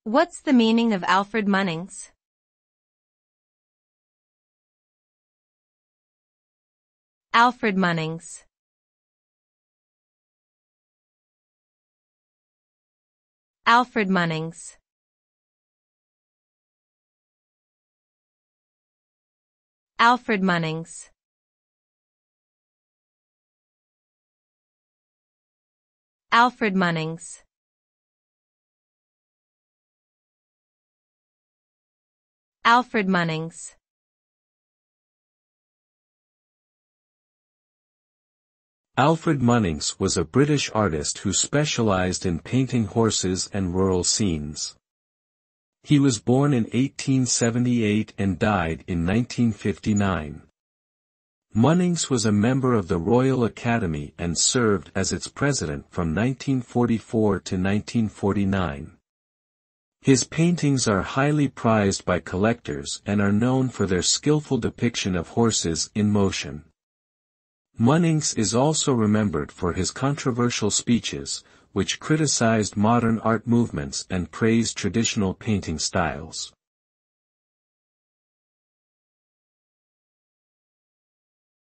What's the meaning of Alfred Munnings? Alfred Munnings. Alfred Munnings. Alfred Munnings. Alfred Munnings. Alfred Munnings. Alfred Munnings was a British artist who specialized in painting horses and rural scenes. He was born in 1878 and died in 1959. Munnings was a member of the Royal Academy and served as its president from 1944 to 1949. His paintings are highly prized by collectors and are known for their skillful depiction of horses in motion. Munnings is also remembered for his controversial speeches, which criticized modern art movements and praised traditional painting styles.